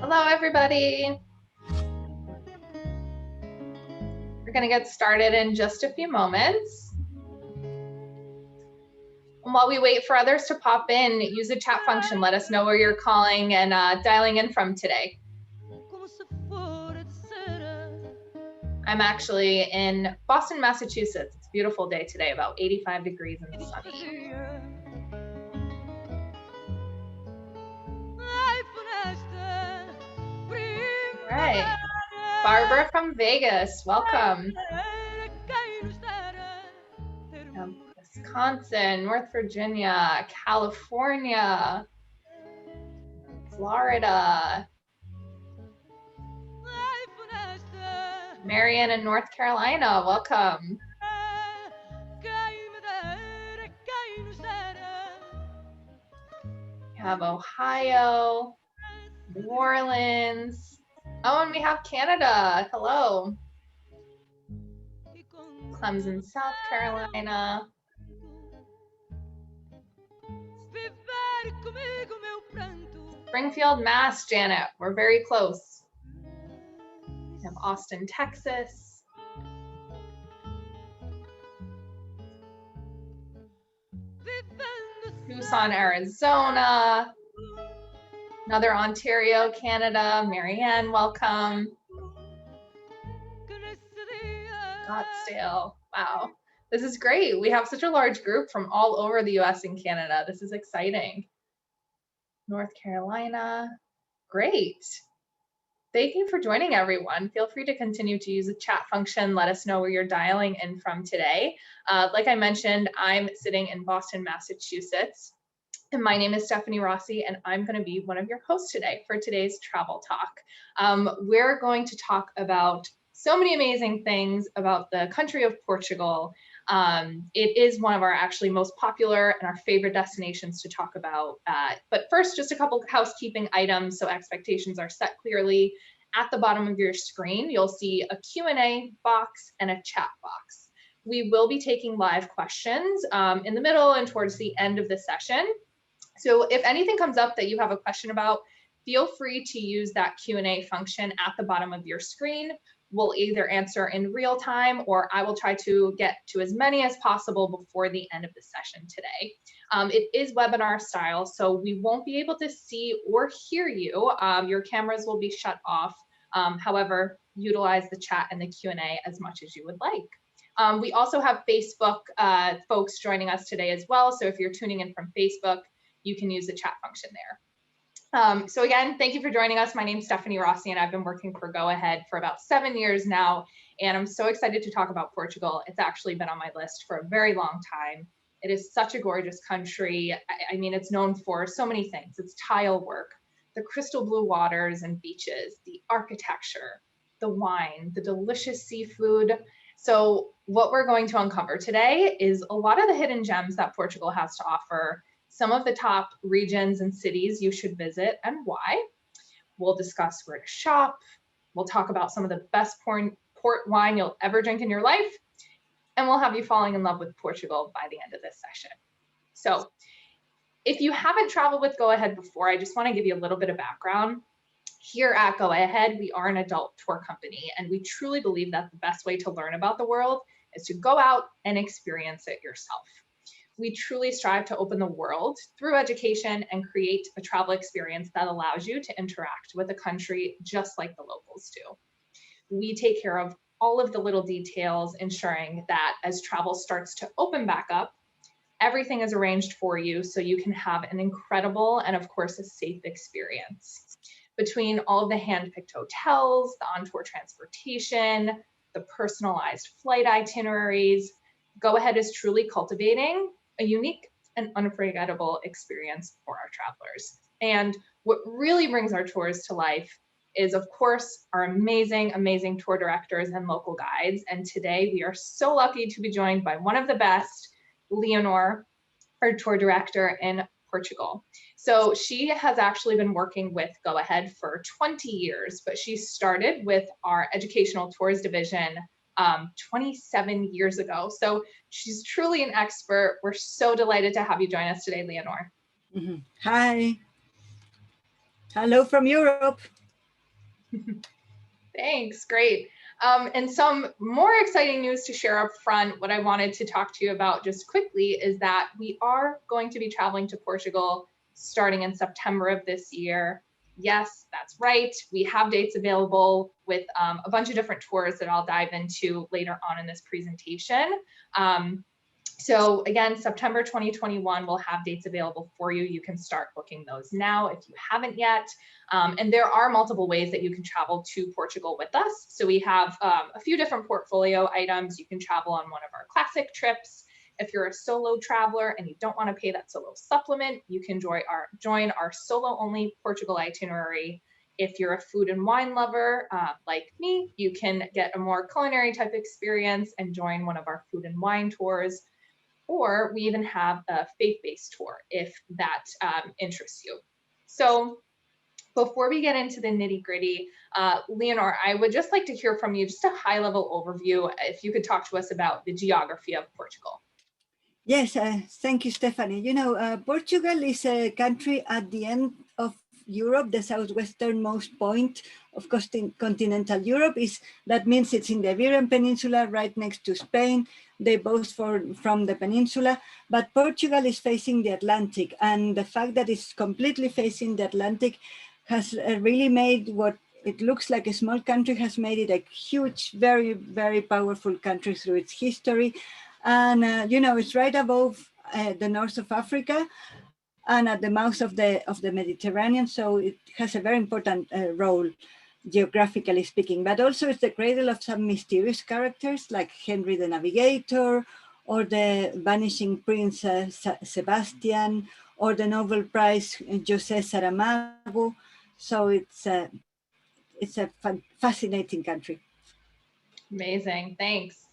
Hello, everybody. We're going to get started in just a few moments. And while we wait for others to pop in, use the chat function. Let us know where you're calling and dialing in from today. I'm actually in Boston, Massachusetts. It's a beautiful day today, about 85 degrees and sunny. All right. Barbara from Vegas, welcome. Wisconsin, North Virginia, California, Florida, Marion in North Carolina, welcome. We have Ohio, New Orleans. Oh, and we have Canada. Hello. Clemson, South Carolina. Springfield, Mass, Janet. We're very close. We have Austin, Texas. Tucson, Arizona. Another Ontario, Canada. Marianne, welcome. Scottsdale. Wow. This is great. We have such a large group from all over the US and Canada. This is exciting. North Carolina. Great. Thank you for joining, everyone. Feel free to continue to use the chat function. Let us know where you're dialing in from today. Like I mentioned, I'm sitting in Boston, Massachusetts. And my name is Stephanie Rossi, and I'm going to be one of your hosts today for today's travel talk. We're going to talk about so many amazing things about the country of Portugal. It is one of our actually most popular and our favorite destinations to talk about. But first, just a couple housekeeping items so expectations are set clearly. At the bottom of your screen, you'll see a Q&A box and a chat box. We will be taking live questions in the middle and towards the end of the session. So if anything comes up that you have a question about, feel free to use that Q&A function at the bottom of your screen. We'll either answer in real time or I will try to get to as many as possible before the end of the session today. It is webinar style, so we won't be able to see or hear you. Your cameras will be shut off. However, utilize the chat and the Q&A as much as you would like. We also have Facebook folks joining us today as well. So if you're tuning in from Facebook, you can use the chat function there. So again, thank you for joining us. My name is Stephanie Rossi, and I've been working for Go Ahead for about 7 years now, and I'm so excited to talk about Portugal. It's actually been on my list for a very long time. It is such a gorgeous country. I mean, it's known for so many things. It's tile work, the crystal blue waters and beaches, the architecture, the wine, the delicious seafood. So what we're going to uncover today is a lot of the hidden gems that Portugal has to offer, some of the top regions and cities you should visit and why. We'll discuss where to shop. We'll talk about some of the best port wine you'll ever drink in your life. And we'll have you falling in love with Portugal by the end of this session. So if you haven't traveled with Go Ahead before, I just want to give you a little bit of background. Here at Go Ahead, we are an adult tour company, and we truly believe that the best way to learn about the world is to go out and experience it yourself. We truly strive to open the world through education and create a travel experience that allows you to interact with the country just like the locals do. We take care of all of the little details, ensuring that as travel starts to open back up, everything is arranged for you so you can have an incredible and of course a safe experience. Between all of the hand-picked hotels, the on-tour transportation, the personalized flight itineraries, Go Ahead is truly cultivating a unique and unforgettable experience for our travelers. And what really brings our tours to life is, of course, our amazing, amazing tour directors and local guides. And today we are so lucky to be joined by one of the best, Leonor, our tour director in Portugal. So she has actually been working with Go Ahead for 20 years, but she started with our educational tours division 27 years ago. So she's truly an expert. We're so delighted to have you join us today, Leonor. Hi. Hello from Europe. Thanks, great. And some more exciting news to share up front. What I wanted to talk to you about just quickly is that we are going to be traveling to Portugal starting in September of this year. Yes, that's right. We have dates available with a bunch of different tours that I'll dive into later on in this presentation. So again, September 2021, we'll have dates available for you. You can start booking those now if you haven't yet. And there are multiple ways that you can travel to Portugal with us. So we have a few different portfolio items. You can travel on one of our classic trips. If you're a solo traveler and you don't want to pay that solo supplement, you can join our solo only Portugal itinerary. If you're a food and wine lover like me, you can get a more culinary type experience and join one of our food and wine tours. Or we even have a faith-based tour if that interests you. So before we get into the nitty-gritty, Leonor, I would just like to hear from you just a high-level overview, if you could talk to us about the geography of Portugal. Yes, thank you, Stephanie. You know, Portugal is a country at the end of Europe, the southwesternmost point of continental Europe. That means it's in the Iberian Peninsula, right next to Spain. They both from the peninsula, but Portugal is facing the Atlantic, and the fact that it's completely facing the Atlantic has really made what it looks like a small country has made it a huge, very, very powerful country through its history. And you know, it's right above the north of Africa and at the mouth of the Mediterranean, so it has a very important role geographically speaking. But also it's the cradle of some mysterious characters like Henry the Navigator, or the vanishing Prince Sebastian, or the Nobel Prize José Saramago. So it's a fascinating country. Amazing, thanks.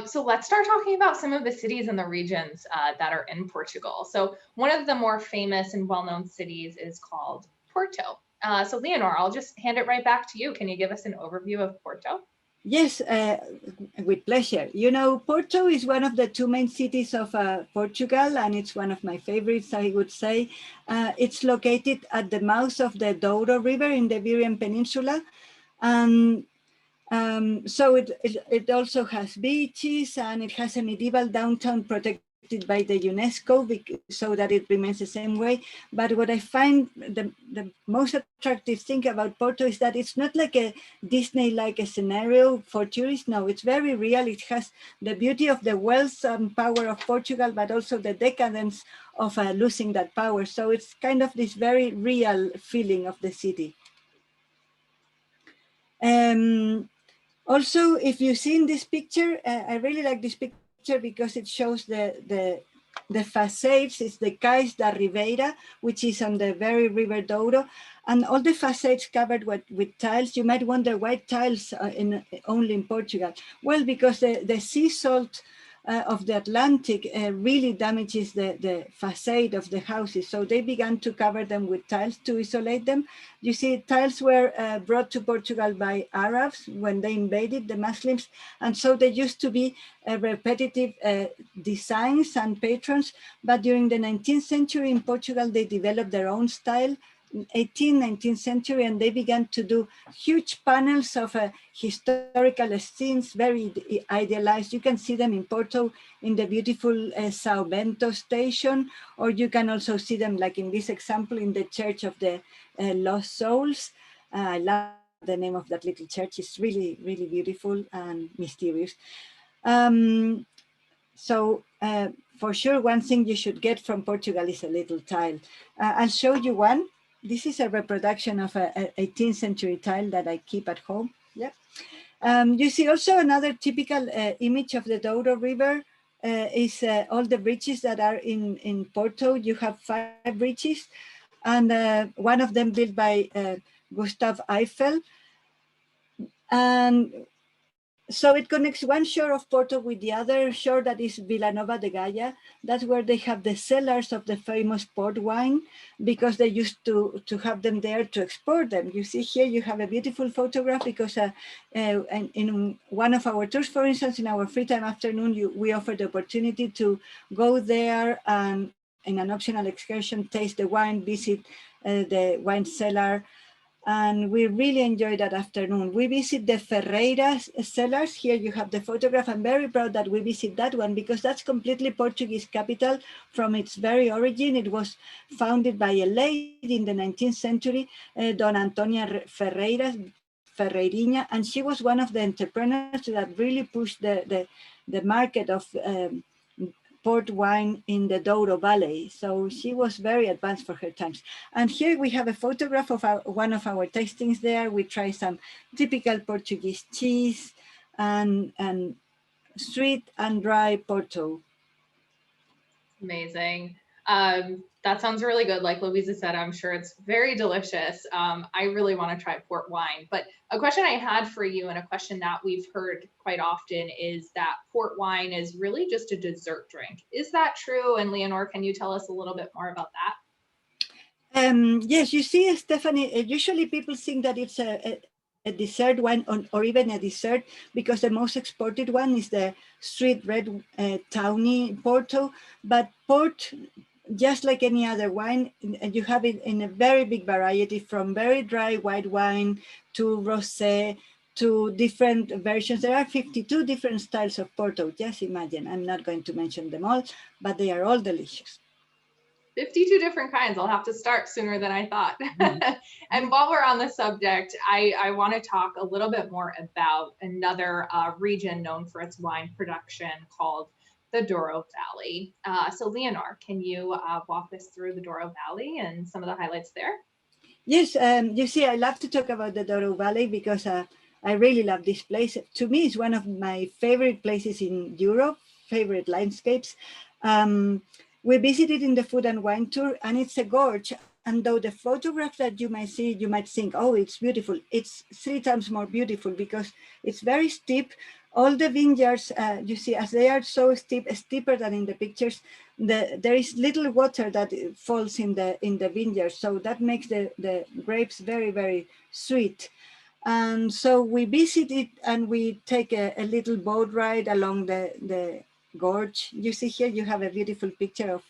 So let's start talking about some of the cities and the regions that are in Portugal. So one of the more famous and well-known cities is called Porto. So Leonor, I'll just hand it right back to you. Can you give us an overview of Porto? Yes, with pleasure. You know, Porto is one of the two main cities of Portugal, and it's one of my favorites, I would say. It's located at the mouth of the Douro River in the Iberian Peninsula. So it also has beaches, and it has a medieval downtown protected by the UNESCO so that it remains the same way. But what I find the most attractive thing about Porto is that it's not like a Disney-like a scenario for tourists. No, it's very real. It has the beauty of the wealth and power of Portugal, but also the decadence of losing that power. So it's kind of this very real feeling of the city. Also, if you see in this picture, I really like this picture because it shows the facades. It's the Cais da Ribeira, which is on the very River Douro, and all the facades covered with tiles. You might wonder why tiles only in Portugal. Well, because the sea salt of the Atlantic really damages the facade of the houses. So they began to cover them with tiles to isolate them. You see, tiles were brought to Portugal by Arabs when they invaded the Muslims. And so they used to be repetitive designs and patterns. But during the 19th century in Portugal, they developed their own style. 18th, 19th century, and they began to do huge panels of historical scenes, very idealized. You can see them in Porto in the beautiful São Bento station, or you can also see them, like in this example, in the Church of the Lost Souls. I love the name of that little church. It's really, really beautiful and mysterious. So for sure, one thing you should get from Portugal is a little tile. I'll show you one. This is a reproduction of an 18th century tile that I keep at home. Yeah. You see also another typical image of the Douro River is all the bridges that are in Porto. You have 5 bridges, and one of them built by Gustav Eiffel. And so it connects one shore of Porto with the other shore, that is Villanova de Gaia. That's where they have the cellars of the famous port wine, because they used to have them there to export them. You see here, you have a beautiful photograph, because in one of our tours, for instance, in our free time afternoon, we offered the opportunity to go there and in an optional excursion, taste the wine, visit the wine cellar. And we really enjoyed that afternoon. We visit the Ferreira Cellars. Here you have the photograph. I'm very proud that we visit that one because that's completely Portuguese capital from its very origin. It was founded by a lady in the 19th century, Dona Antonia Ferreirinha, and she was one of the entrepreneurs that really pushed the market of port wine in the Douro Valley. So she was very advanced for her times. And here we have a photograph of one of our tastings there. We try some typical Portuguese cheese and sweet and dry Porto. Amazing. That sounds really good. Like Louisa said, I'm sure it's very delicious. I really want to try port wine. But a question I had for you, and a question that we've heard quite often, is that port wine is really just a dessert drink. Is that true? And Leonor, can you tell us a little bit more about that? Yes, you see, Stephanie, usually people think that it's a dessert wine or even a dessert because the most exported one is the sweet red tawny Porto. But port, just like any other wine, you have it in a very big variety from very dry white wine to rosé to different versions. There are 52 different styles of Porto. Just imagine, I'm not going to mention them all, but they are all delicious. 52 different kinds. I'll have to start sooner than I thought. And while we're on the subject, I want to talk a little bit more about another region known for its wine production called the Dorot Valley. So Leonor, can you walk us through the Dorot Valley and some of the highlights there? Yes, you see, I love to talk about the Dorot Valley because I really love this place. To me, it's one of my favorite places in Europe, favorite landscapes. We visited in the food and wine tour, and it's a gorge. And though the photograph that you might see, you might think, oh, it's beautiful. It's 3 times more beautiful because it's very steep. All the vineyards, you see, as they are so steep, steeper than in the pictures, there is little water that falls in the vineyard. So that makes the grapes very, very sweet. And so we visit it and we take a little boat ride along the gorge. You see here, you have a beautiful picture of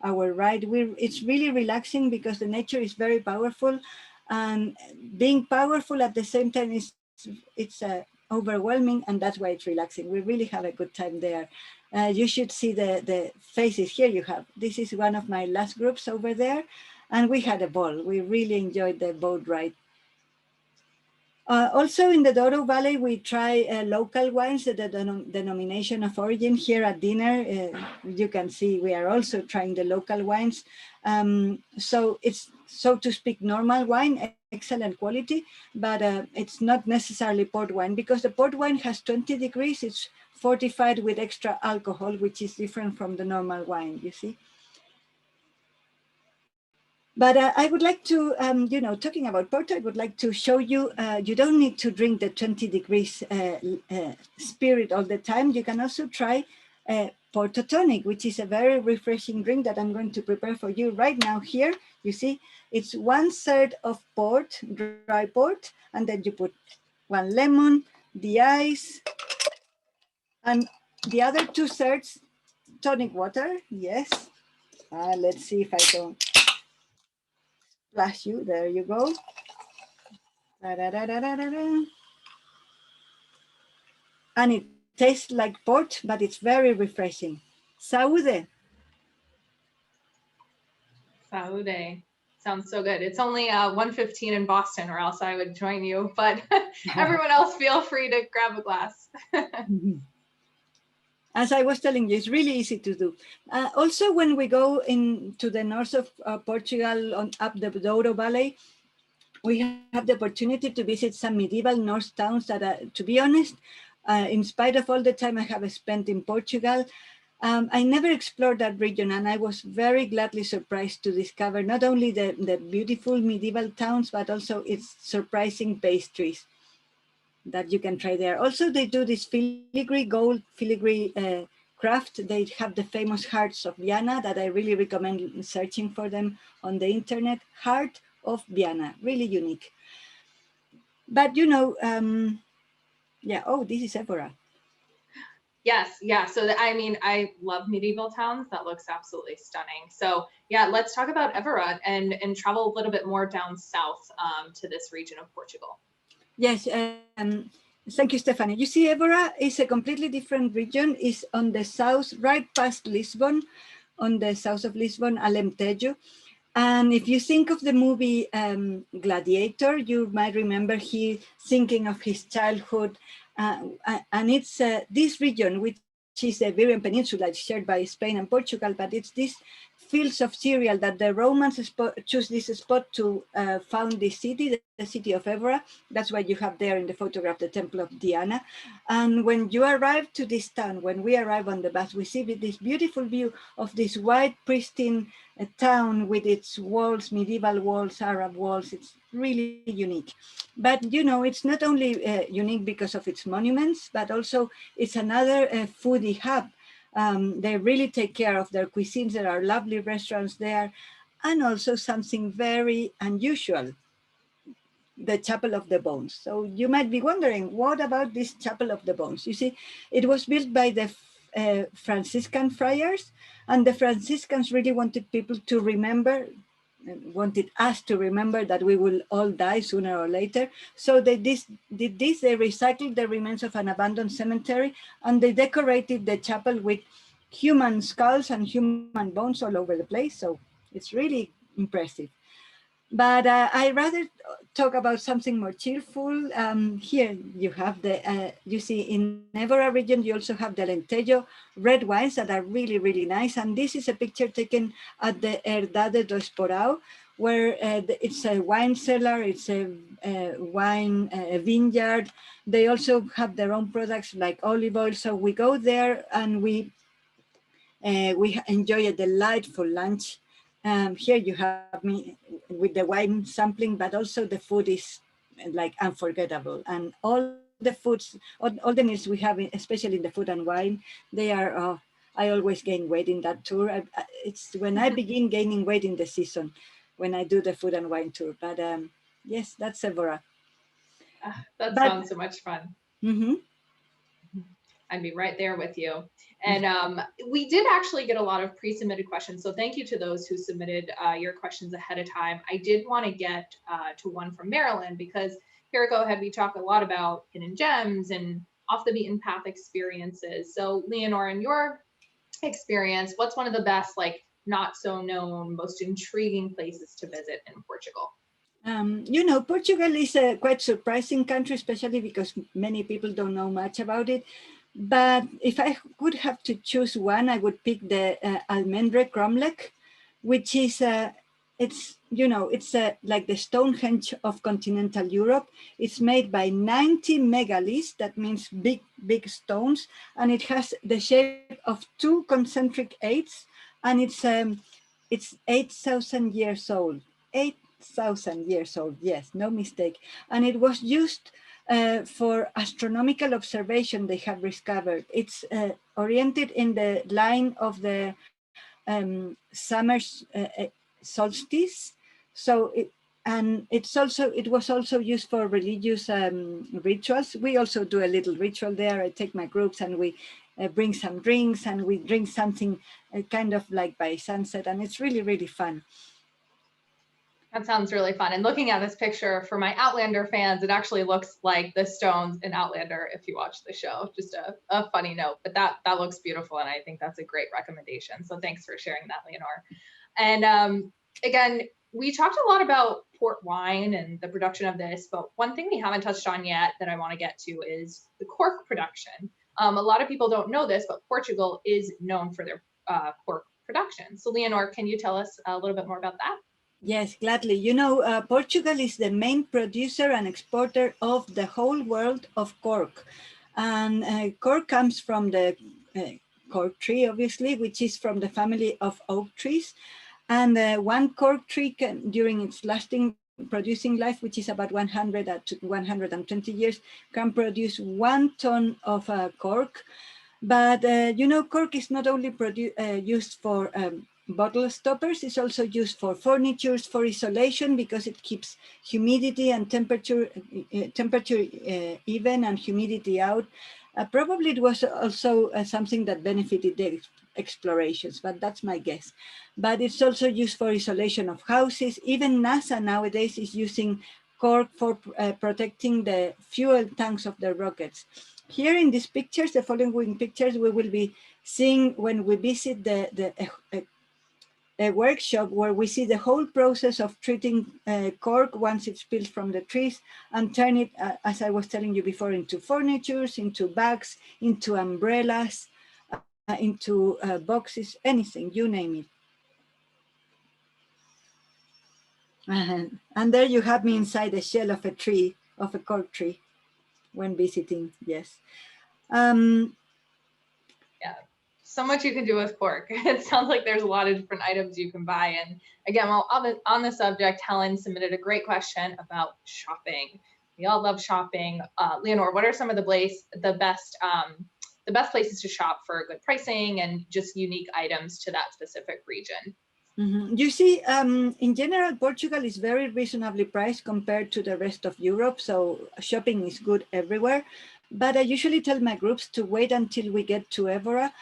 our ride. It's really relaxing because the nature is very powerful, and being powerful at the same time it's overwhelming, and that's why it's relaxing. We really have a good time there. You should see the faces here you have. This is one of my last groups over there, and we had a ball. We really enjoyed the boat ride. Also in the Douro Valley, we try local wines, the denomination of origin. Here at dinner, you can see we are also trying the local wines. So it's, so to speak, normal wine, excellent quality, but it's not necessarily port wine because the port wine has 20 degrees. It's fortified with extra alcohol, which is different from the normal wine, you see. But I would like to, talking about Porto, I would like to show you, you don't need to drink the 20 degrees spirit all the time. You can also try Porto Tonic, which is a very refreshing drink that I'm going to prepare for you right now here. You see, it's 1/3 of port, dry port, and then you put 1 lemon, the ice, and the other 2/3 tonic water. Yes. Let's see if I don't splash you. There you go. Da, da, da, da, da, da. And it tastes like port, but it's very refreshing. Saúde. Saúde. Sounds so good. It's only 1:15 in Boston, or else I would join you. But everyone else, feel free to grab a glass. As I was telling you, it's really easy to do. Also, when we go into the north of Portugal, up the Douro Valley, we have the opportunity to visit some medieval Norse towns that, to be honest, in spite of all the time I have spent in Portugal, I never explored that region, and I was very gladly surprised to discover not only the beautiful medieval towns, but also its surprising pastries that you can try there. Also, they do this gold filigree craft. They have the famous hearts of Viana that I really recommend searching for them on the internet. Heart of Viana, really unique. But yeah, oh, this is Evora. Yes, yeah. So I mean, I love medieval towns. That looks absolutely stunning. So yeah, let's talk about Évora and travel a little bit more down south to this region of Portugal. Yes, thank you, Stephanie. You see, Évora is a completely different region. It's on the south, right past Lisbon, on the south of Lisbon, Alentejo. And if you think of the movie Gladiator, you might remember he thinking of his childhood. And it's this region, which is the Iberian Peninsula, it's shared by Spain and Portugal, but it's this fields of cereal that the Romans choose this spot to found this city, the city of Évora. That's why you have there in the photograph the Temple of Diana. And when you arrive to this town, when we arrive on the bus, we see this beautiful view of this white, pristine town with its walls, medieval walls, Arab walls. It's really unique. But you know, it's not only unique because of its monuments, but also it's another foodie hub. They really take care of their cuisines. There are lovely restaurants there, and also something very unusual, the Chapel of the Bones. So you might be wondering, what about this Chapel of the Bones? You see, it was built by the Franciscan friars, and the Franciscans really wanted people to remember, wanted us to remember that we will all die sooner or later. So they did this, they recycled the remains of an abandoned cemetery, and they decorated the chapel with human skulls and human bones all over the place. So it's really impressive. But I rather talk about something more cheerful. Here you have you see in Évora region, you also have the Alentejo red wines that are really, really nice. And this is a picture taken at the Herdade do Esporão, where it's a wine cellar, it's a wine vineyard. They also have their own products like olive oil. So we go there and we enjoy a delightful lunch. Here you have me with the wine sampling, but also the food is like unforgettable. And all the foods, all the meals we have, especially in the food and wine, they are, I always gain weight in that tour. It's when I begin gaining weight in the season, when I do the food and wine tour. But yes, that's Évora. That sounds so much fun. Mm-hmm. I'd be right there with you. And we did actually get a lot of pre-submitted questions. So thank you to those who submitted your questions ahead of time. I did want to get to one from Marilyn, because here at Go Ahead, we talk a lot about hidden gems and off the beaten path experiences. So Leonor, in your experience, what's one of the best, like not so known, most intriguing places to visit in Portugal? You know, Portugal is a quite surprising country, especially because many people don't know much about it. But if I would have to choose one, I would pick the Almendre cromlech, which is it's you know it's like the Stonehenge of continental Europe. It's made by 90 megaliths, that means big stones, and it has the shape of two concentric eights, and it's 8,000 years old. 8,000 years old, yes, no mistake. And it was used for astronomical observation, they have discovered. It's oriented in the line of the summer solstice. So it was also used for religious rituals. We also do a little ritual there. I take my groups and we bring some drinks and we drink something kind of like by sunset, and it's really, really fun. That sounds really fun. And looking at this picture, for my Outlander fans, it actually looks like the stones in Outlander if you watch the show. Just a funny note, but that looks beautiful, and I think that's a great recommendation. So thanks for sharing that, Leonor. And again, we talked a lot about port wine and the production of this, but one thing we haven't touched on yet that I want to get to is the cork production. A lot of people don't know this, but Portugal is known for their cork production. So Leonor, can you tell us a little bit more about that? Yes, gladly. You know, Portugal is the main producer and exporter of the whole world of cork. And cork comes from the cork tree, obviously, which is from the family of oak trees. And one cork tree can, during its producing life, which is about 100 to 120 years, can produce 1 ton of cork. But, you know, cork is not only used for bottle stoppers, is also used for furniture, for isolation, because it keeps humidity and temperature even and humidity out. Probably it was also something that benefited the explorations, but that's my guess. But it's also used for isolation of houses. Even NASA nowadays is using cork for protecting the fuel tanks of the rockets. Here in these pictures, the following pictures, we will be seeing when we visit a workshop where we see the whole process of treating cork once it's peeled from the trees and turn it, as I was telling you before, into furnitures, into bags, into umbrellas, into boxes, anything, you name it. And there you have me inside the shell of a tree, of a cork tree, when visiting, yes. Yeah, so much you can do with cork. It sounds like there's a lot of different items you can buy. And again, while on the subject, Helen submitted a great question about shopping. We all love shopping. Leonor, what are some of the best places to shop for good pricing and just unique items to that specific region? You see, in general, Portugal is very reasonably priced compared to the rest of Europe. So shopping is good everywhere. But I usually tell my groups to wait until we get to Évora,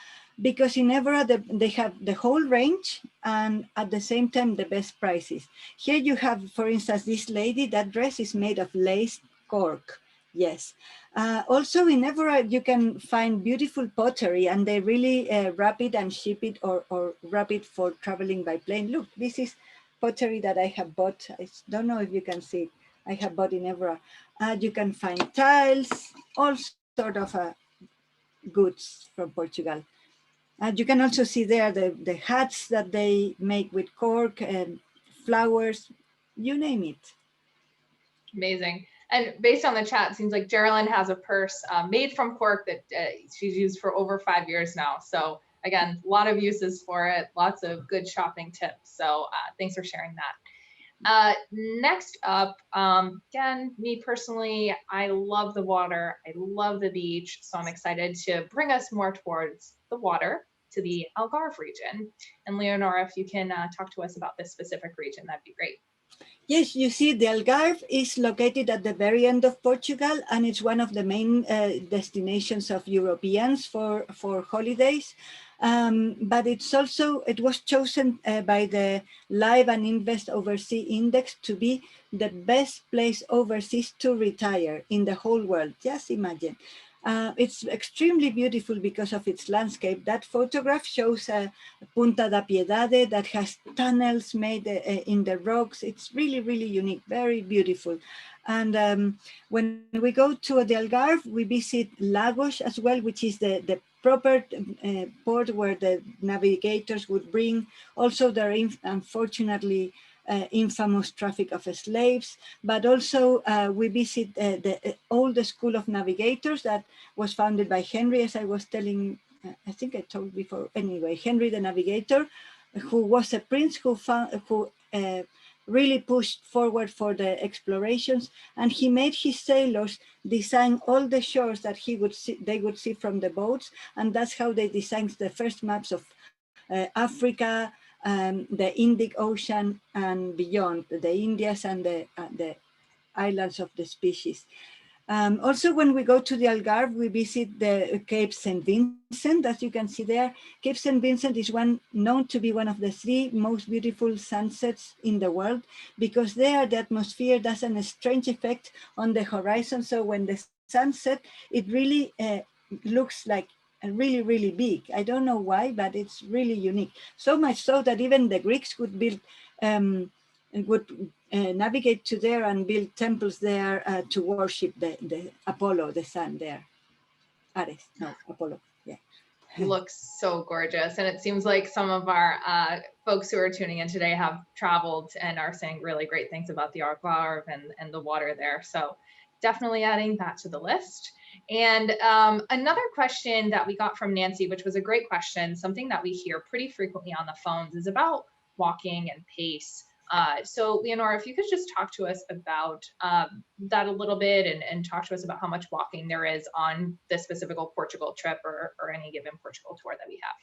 because in Évora, they have the whole range and at the same time, the best prices. Here you have, for instance, this lady, that dress is made of lace cork. Yes. Also in Évora, you can find beautiful pottery and they really wrap it and ship it or wrap it for traveling by plane. Look, this is pottery that I have bought. I don't know if you can see it. I have bought in Évora. You can find tiles, all sort of goods from Portugal. You can also see there the hats that they make with cork and flowers, you name it. Amazing. And based on the chat, it seems like Geraldine has a purse made from cork that she's used for over 5 years now. So again, a lot of uses for it, lots of good shopping tips. So thanks for sharing that. Next up, again, me personally, I love the water. I love the beach. So I'm excited to bring us more towards the water, to the Algarve region. And Leonora, if you can talk to us about this specific region, that'd be great. Yes, you see, the Algarve is located at the very end of Portugal, and it's one of the main destinations of Europeans for holidays. But it was chosen by the Live and Invest Overseas Index to be the best place overseas to retire in the whole world. Just imagine. It's extremely beautiful because of its landscape. That photograph shows Punta da Piedade that has tunnels made in the rocks. It's really, really unique, very beautiful. And when we go to the Algarve, we visit Lagos as well, which is the proper port where the navigators would bring. Also, there are unfortunately infamous traffic of slaves, but also we visit the old school of navigators that was founded by Henry, as I was telling, I think I told before, anyway, Henry the Navigator, who was a prince who really pushed forward for the explorations, and he made his sailors design all the shores that they would see from the boats, and that's how they designed the first maps of Africa, the Indic Ocean and beyond, the Indias and the islands of the species. Also, when we go to the Algarve, we visit the Cape St. Vincent, as you can see there. Cape St. Vincent is known to be one of the 3 most beautiful sunsets in the world, because there the atmosphere does a strange effect on the horizon. So when the sun sets, it really looks like really, really big. I don't know why, but it's really unique. So much so that even the Greeks would build, navigate to there and build temples there to worship the Apollo, the sun there. Ares, no, Apollo, yeah. Looks so gorgeous. And it seems like some of our folks who are tuning in today have traveled and are saying really great things about the Algarve and the water there. So definitely adding that to the list. And another question that we got from Nancy, which was a great question, something that we hear pretty frequently on the phones, is about walking and pace. So Leonora, if you could just talk to us about that a little bit and talk to us about how much walking there is on this specific Portugal trip or any given Portugal tour that we have.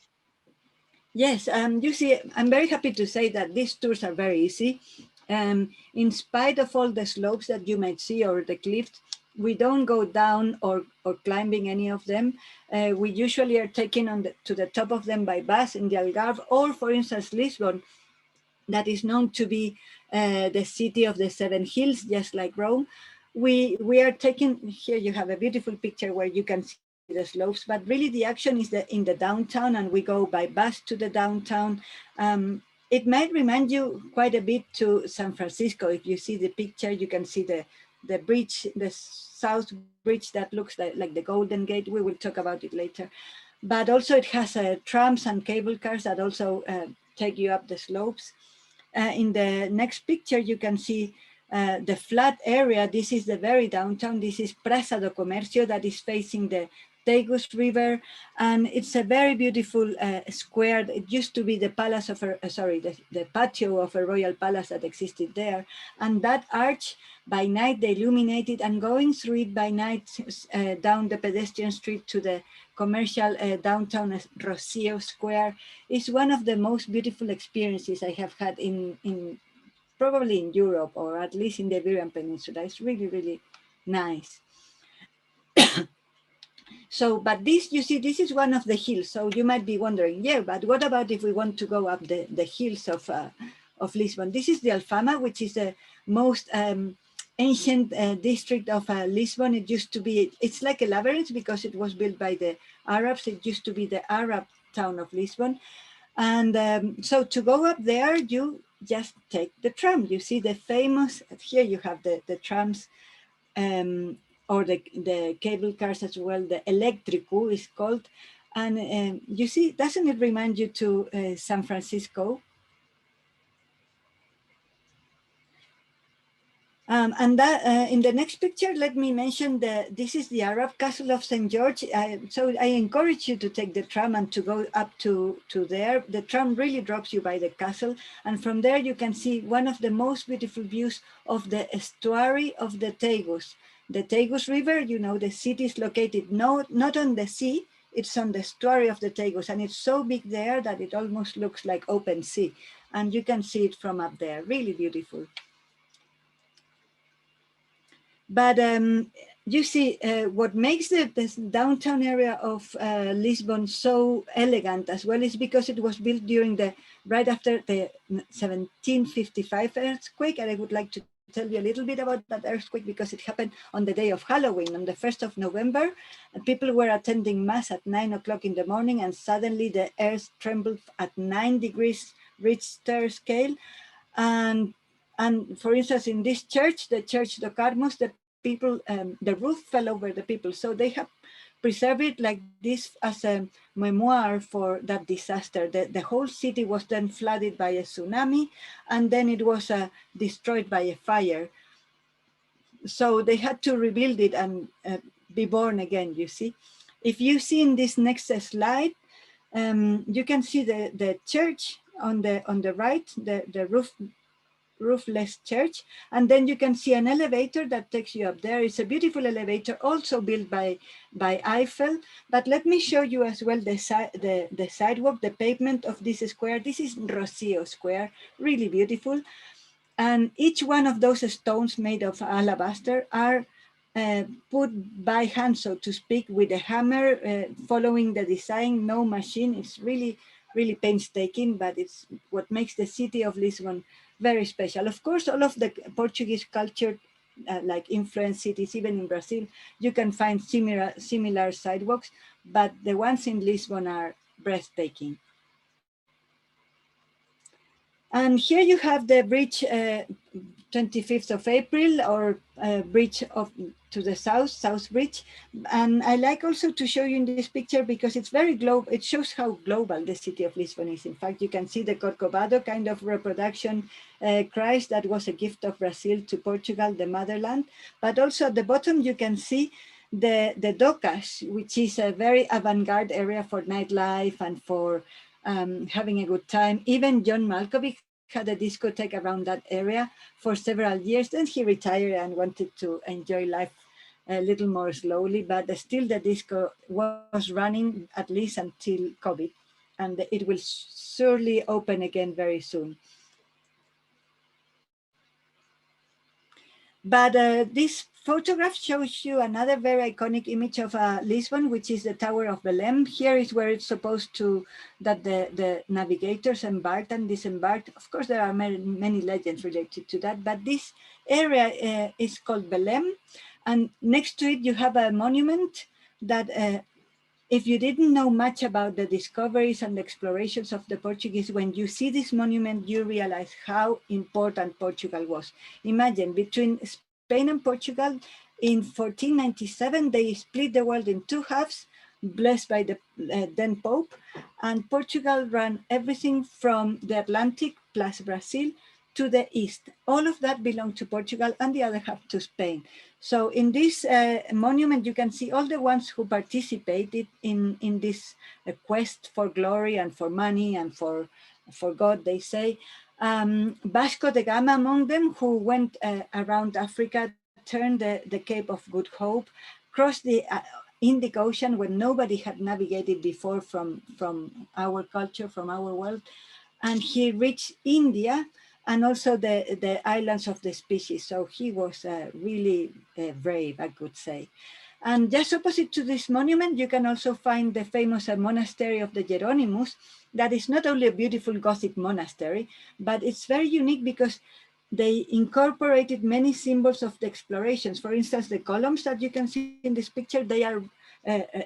Yes, you see, I'm very happy to say that these tours are very easy. In spite of all the slopes that you might see or the cliffs, we don't go down or climbing any of them. We usually are taken to the top of them by bus in the Algarve, or for instance, Lisbon, that is known to be the city of the seven hills, just like Rome. We are taking, here you have a beautiful picture where you can see the slopes, but really the action is in the downtown, and we go by bus to the downtown. It might remind you quite a bit to San Francisco. If you see the picture, you can see the bridge, the South Bridge that looks like the Golden Gate. We will talk about it later. But also it has trams and cable cars that also take you up the slopes. In the next picture, you can see the flat area. This is the very downtown. This is Praça do Comércio that is facing the Tagus River, and it's a very beautiful square. It used to be the palace of the patio of a royal palace that existed there, and that arch by night they illuminated, and going through it by night down the pedestrian street to the commercial downtown Rocio Square is one of the most beautiful experiences I have had in probably in Europe, or at least in the Iberian Peninsula. It's really, really nice. So, but this, you see, this is one of the hills. So you might be wondering, yeah, but what about if we want to go up the hills of Lisbon? This is the Alfama, which is the most ancient district of Lisbon. It used to be, it's like a labyrinth because it was built by the Arabs. It used to be the Arab town of Lisbon. And so to go up there, you just take the tram. You see the famous, here you have the trams, or the cable cars as well. The Eléctrico is called. And you see, doesn't it remind you to San Francisco? And that, in the next picture, let me mention that this is the Arab Castle of St. George. So I encourage you to take the tram and to go up to there. The tram really drops you by the castle. And from there, you can see one of the most beautiful views of the estuary of the Tagus. The Tagus River, you know, the city is located not on the sea, it's on the estuary of the Tagus. And it's so big there that it almost looks like open sea. And you can see it from up there, really beautiful. But you see, what makes this downtown area of Lisbon so elegant as well is because it was built during right after the 1755 earthquake. And I would like to tell you a little bit about that earthquake because it happened on the day of Halloween, on the 1st of November. And people were attending mass at 9 o'clock in the morning, and suddenly the earth trembled at 9 degrees Richter scale. And for instance, in this church, the Church do Carmos, the people, the roof fell over the people. So they have preserved it like this as a memoir for that disaster. The whole city was then flooded by a tsunami, and then it was destroyed by a fire. So they had to rebuild it and be born again, you see. If you see in this next slide, you can see the church on the right, the roofless church, and then you can see an elevator that takes you up there. It's a beautiful elevator, also built by Eiffel. But let me show you as well the sidewalk, the pavement of this square. This is Rocio Square, really beautiful. And each one of those stones made of alabaster are put by hand, so to speak, with a hammer, following the design, no machine. It's really, really painstaking, but it's what makes the city of Lisbon very special. Of course, all of the Portuguese culture, like influence cities, even in Brazil, you can find similar sidewalks, but the ones in Lisbon are breathtaking. And here you have the bridge, 25th of April, or bridge to the South Bridge. And I like also to show you in this picture because it's very global. It shows how global the city of Lisbon is. In fact, you can see the Corcovado kind of reproduction Christ that was a gift of Brazil to Portugal, the motherland. But also at the bottom, you can see the Docas, which is a very avant-garde area for nightlife and for having a good time. Even John Malkovich had a discotheque around that area for several years. Then he retired and wanted to enjoy life a little more slowly, but still the disco was running at least until COVID, and it will surely open again very soon. But this photograph shows you another very iconic image of Lisbon, which is the Tower of Belém. Here is where it's supposed to, that the navigators embarked and disembarked. Of course, there are many legends related to that, but this area is called Belém. And next to it, you have a monument that if you didn't know much about the discoveries and explorations of the Portuguese, when you see this monument, you realize how important Portugal was. Imagine, between Spain and Portugal, in 1497, they split the world in two halves, blessed by the then Pope, and Portugal ran everything from the Atlantic plus Brazil to the east. All of that belonged to Portugal and the other half to Spain. So in this monument, you can see all the ones who participated in this quest for glory and for money and for God, they say. Vasco da Gama among them, who went around Africa, turned the Cape of Good Hope, crossed the Indic Ocean when nobody had navigated before from our culture, from our world. And he reached India and also the islands of the species. So he was really brave, I could say. And just opposite to this monument, you can also find the famous monastery of the Hieronymus. That is not only a beautiful Gothic monastery, but it's very unique because they incorporated many symbols of the explorations. For instance, the columns that you can see in this picture, they are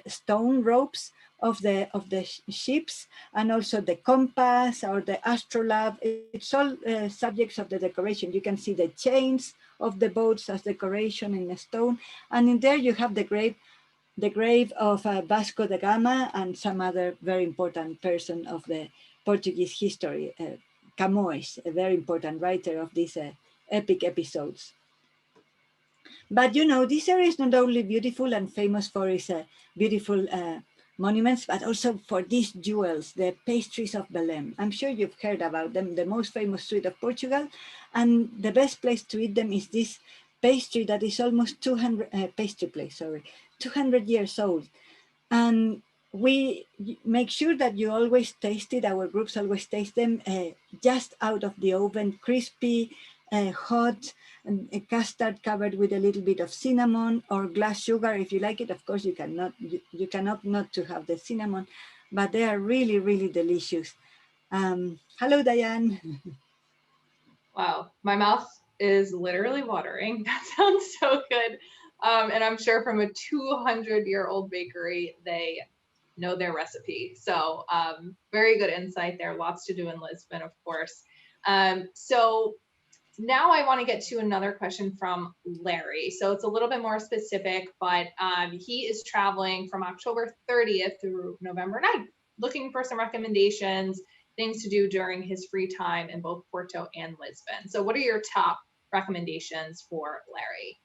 stone ropes of the ships, and also the compass or the astrolabe. It's all subjects of the decoration. You can see the chains of the boats as decoration in the stone, and in there you have the grave of Vasco da Gama and some other very important person of the Portuguese history, Camões, a very important writer of these epic episodes. But you know, this area is not only beautiful and famous for its beautiful monuments, but also for these jewels, the pastries of Belém. I'm sure you've heard about them, the most famous sweet of Portugal. And the best place to eat them is this pastry that is almost 200, pastry place, sorry, 200 years old. And we make sure that you always taste it, our groups always taste them just out of the oven, crispy, hot, and a custard covered with a little bit of cinnamon or glass sugar if you like it. Of course, you cannot not to have the cinnamon, but they are really, really delicious. Hello, Diane. Wow, my mouth is literally watering. That sounds so good. And I'm sure from a 200-year-old bakery, they know their recipe. So very good insight there. Lots to do in Lisbon, of course. So now I want to get to another question from Larry. So it's a little bit more specific, but he is traveling from October 30th through November 9th, looking for some recommendations, things to do during his free time in both Porto and Lisbon. So what are your top recommendations for Larry?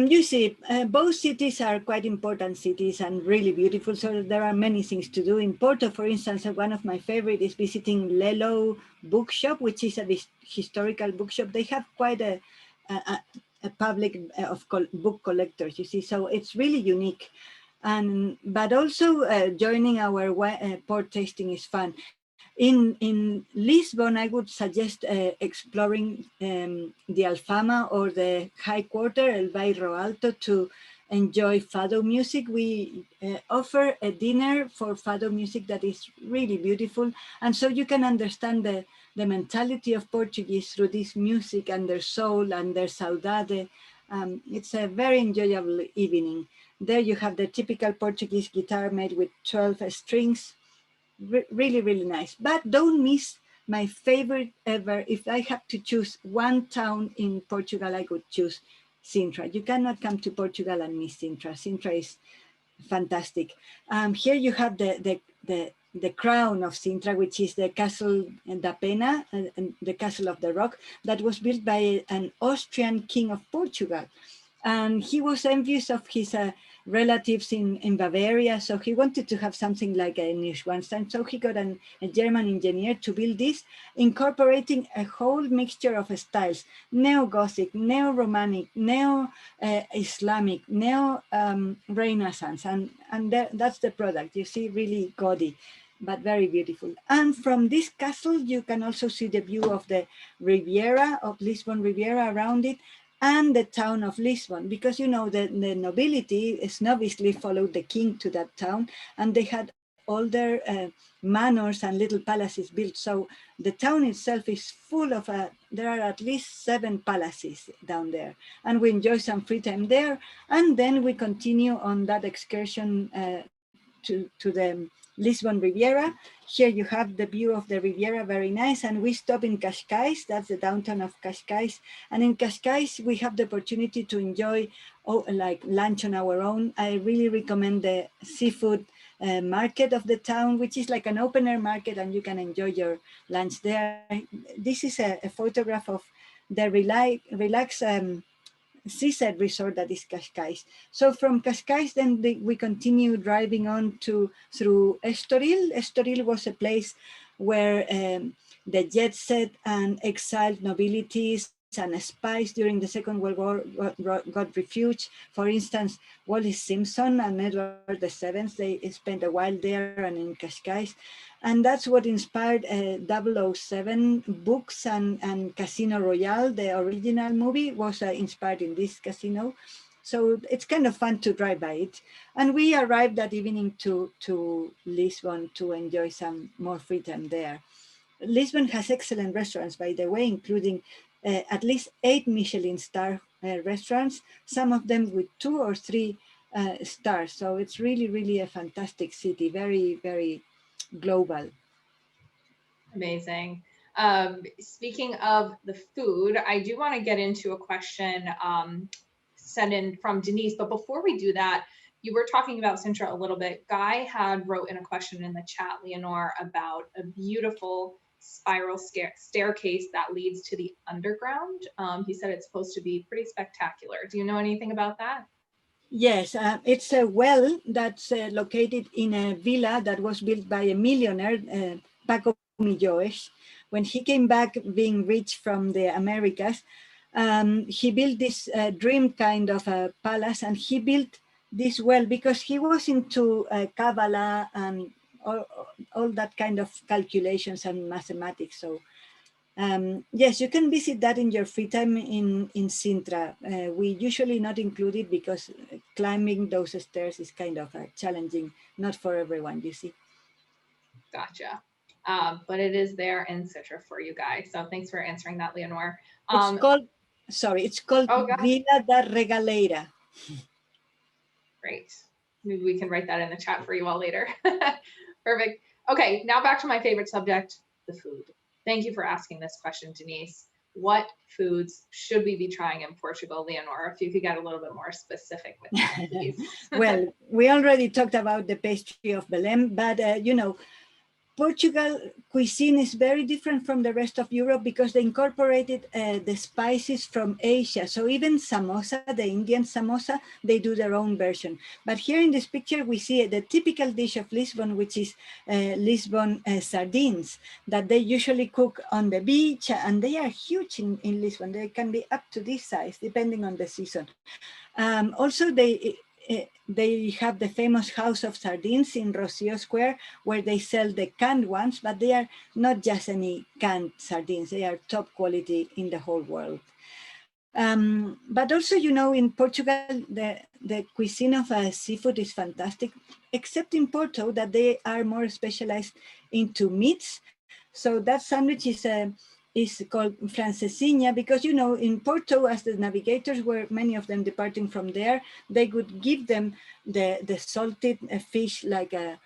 You see, both cities are quite important cities and really beautiful. So there are many things to do. In Porto, for instance, one of my favorite is visiting Lelo Bookshop, which is a historical bookshop. They have quite a public of book collectors, you see. So it's really unique. But also joining our port tasting is fun. In Lisbon, I would suggest exploring the Alfama or the High Quarter, El Bairro Alto, to enjoy fado music. We offer a dinner for fado music that is really beautiful. And so you can understand the mentality of Portuguese through this music and their soul and their saudade. It's a very enjoyable evening. There you have the typical Portuguese guitar made with 12 strings. Really, really nice. But don't miss my favorite ever. If I have to choose one town in Portugal, I would choose Sintra. You cannot come to Portugal and miss Sintra. Sintra is fantastic. Here you have the crown of Sintra, which is the Castle da Pena, the Castle of the Rock, that was built by an Austrian king of Portugal. And he was envious of his relatives in Bavaria, so he wanted to have something like a Neuschwanstein. So he got a German engineer to build this, incorporating a whole mixture of styles: Neo-Gothic, Neo-Romantic, Neo-Islamic, Neo-Renaissance, and that's the product. You see, really gaudy, but very beautiful. And from this castle, you can also see the view of the Riviera, of Lisbon Riviera around it. and the town of Lisbon, because you know the nobility obviously followed the king to that town, and they had all their manors and little palaces built. So the town itself is full of, there are at least 7 palaces down there, and we enjoy some free time there. And then we continue on that excursion to the Lisbon Riviera. Here you have the view of the Riviera, very nice. And we stop in Cascais, that's the downtown of Cascais. And in Cascais, we have the opportunity to enjoy like lunch on our own. I really recommend the seafood market of the town, which is like an open air market, and you can enjoy your lunch there. This is a photograph of the relaxed seaside resort that is Cascais. So from Cascais, then we continue driving on through Estoril. Estoril was a place where the jet set and exiled nobilities and spies during the Second World War got refuge. For instance, Wallis Simpson and Edward VII, they spent a while there and in Cascais. And that's what inspired 007 books and Casino Royale, the original movie was inspired in this casino. So it's kind of fun to drive by it. And we arrived that evening to Lisbon to enjoy some more free time there. Lisbon has excellent restaurants, by the way, including at least 8 Michelin star restaurants, some of them with 2 or 3 stars. So it's really, really a fantastic city, very, very global. Amazing. Speaking of the food, I do want to get into a question sent in from Denise, but before we do that, you were talking about Sintra a little bit. Guy had wrote in a question in the chat, Leonor, about a beautiful spiral staircase that leads to the underground. He said it's supposed to be pretty spectacular. Do you know anything about that? Yes, it's a well that's located in a villa that was built by a millionaire, Paco Milloes. When he came back being rich from the Americas, he built this dream kind of a palace, and he built this well because he was into Kabbalah and all that kind of calculations and mathematics. So yes, you can visit that in your free time in Sintra. We usually not include it because climbing those stairs is kind of challenging, not for everyone, you see. Gotcha. But it is there in Sintra for you guys. So thanks for answering that, Leonor. It's called, sorry, it's called Villa da Regaleira. Great. Maybe we can write that in the chat for you all later. Perfect. Okay, now back to my favorite subject, the food. Thank you for asking this question, Denise. What foods should we be trying in Portugal, Leonor? If you could get a little bit more specific with that, please. Well, we already talked about the pastry of Belém, but you know, Portugal cuisine is very different from the rest of Europe because they incorporated the spices from Asia. So even samosa, the Indian samosa, they do their own version. But here in this picture, we see the typical dish of Lisbon, which is Lisbon Sardines, that they usually cook on the beach, and they are huge in Lisbon. They can be up to this size, depending on the season. Also, they have the famous House of Sardines in Rocio Square, where they sell the canned ones, but they are not just any canned sardines. They are top quality in the whole world. But also, you know, in Portugal, the cuisine of seafood is fantastic, except in Porto, that they are more specialized into meats. So that sandwich is called francesinha because, you know, in Porto, as the navigators were, many of them departing from there, they would give them the salted fish like a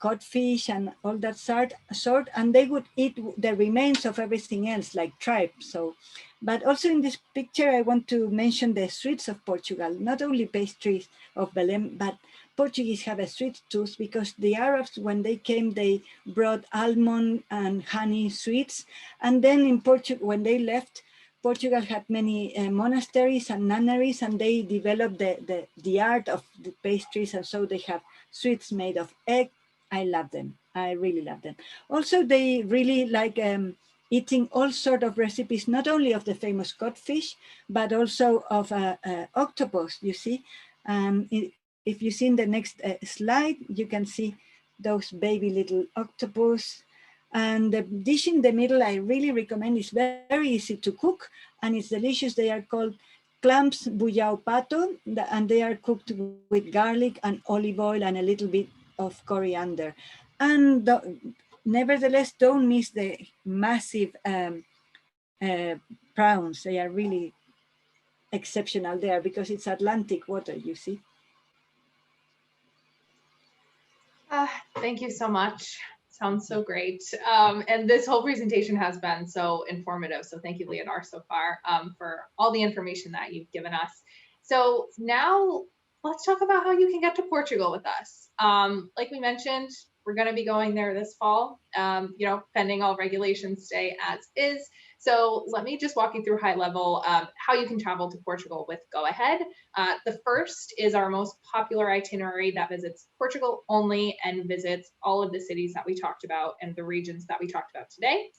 codfish and all that sort, and they would eat the remains of everything else like tripe. So, but also in this picture, I want to mention the sweets of Portugal, not only pastries of Belém, but Portuguese have a sweet tooth because the Arabs, when they came, they brought almond and honey sweets. And then in Portugal, when they left, Portugal had many monasteries and nunneries, and they developed the art of the pastries. And so they have sweets made of egg. I love them. I really love them. Also, they really like eating all sort of recipes, not only of the famous codfish, but also of octopus, you see. If you see in the next slide, you can see those baby little octopus. And the dish in the middle, I really recommend. It's very easy to cook and it's delicious. They are called clams bujao pato, and they are cooked with garlic and olive oil and a little bit of coriander. And nevertheless, don't miss the massive prawns. They are really exceptional there because it's Atlantic water, you see. Thank you so much. Sounds so great. And this whole presentation has been so informative. So thank you, Leonor, so far for all the information that you've given us. So now let's talk about how you can get to Portugal with us. Like we mentioned, we're going to be going there this fall, you know, pending all regulations stay as is. So let me just walk you through high level how you can travel to Portugal with Go Ahead. The first is our most popular itinerary that visits Portugal only and visits all of the cities that we talked about and the regions that we talked about today.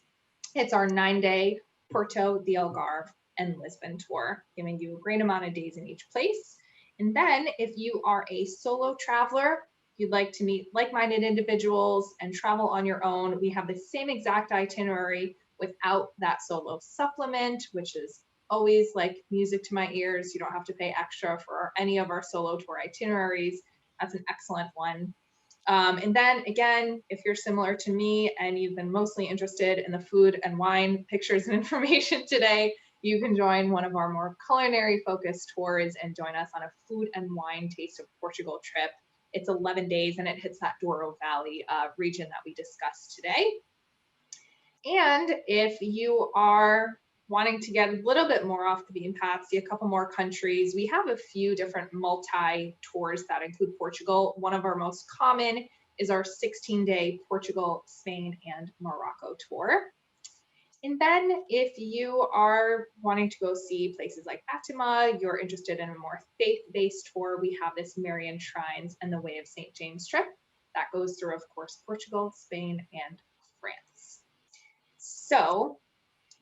It's our 9-day Porto, the Algarve, and Lisbon tour, giving you a great amount of days in each place. And then if you are a solo traveler, you'd like to meet like-minded individuals and travel on your own, we have the same exact itinerary without that solo supplement, which is always like music to my ears. You don't have to pay extra for any of our solo tour itineraries. That's an excellent one. And then again, if you're similar to me and you've been mostly interested in the food and wine pictures and information today, you can join one of our more culinary focused tours and join us on a food and wine taste of Portugal trip. It's 11 days and it hits that Dorot Valley region that we discussed today. And if you are wanting to get a little bit more off the beaten path, see a couple more countries, we have a few different multi-tours that include Portugal. One of our most common is our 16-day Portugal, Spain, and Morocco tour. And then if you are wanting to go see places like Fatima, you're interested in a more faith-based tour, we have this Marian Shrines and the Way of St. James trip that goes through, of course, Portugal, Spain, and France. So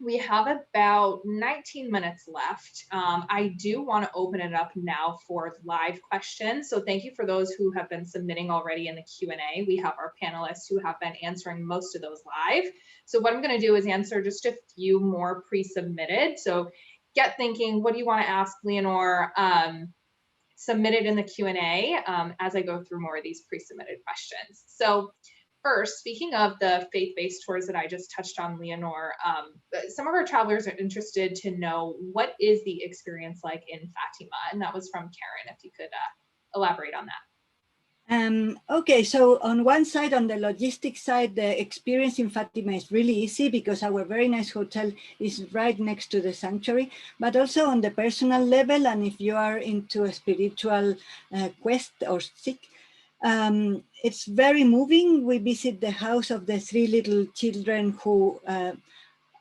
we have about 19 minutes left. I do want to open it up now for live questions. So thank you for those who have been submitting already in the Q&A. We have our panelists who have been answering most of those live. So what I'm going to do is answer just a few more pre-submitted. So get thinking, what do you want to ask Leonor? Submit it in the Q&A as I go through more of these pre-submitted questions. So first, speaking of the faith-based tours that I just touched on, Leonor, some of our travelers are interested to know what is the experience like in Fatima? And that was from Karen, if you could elaborate on that. Okay, so on one side, on the logistics side, the experience in Fatima is really easy because our very nice hotel is right next to the sanctuary, but also on the personal level, and if you are into a spiritual quest or seek, it's very moving. We visit the house of the 3 little children who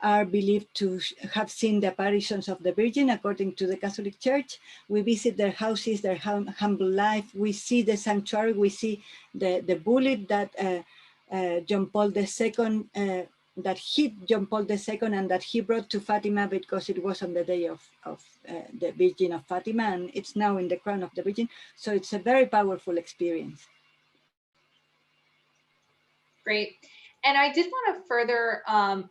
are believed to have seen the apparitions of the Virgin according to the Catholic Church. We visit their houses, their humble life. We see the sanctuary. We see the bullet that John Paul II, that hit John Paul II and that he brought to Fatima because it was on the day of the Virgin of Fatima, and it's now in the crown of the Virgin. So it's a very powerful experience. Great. And I did want to further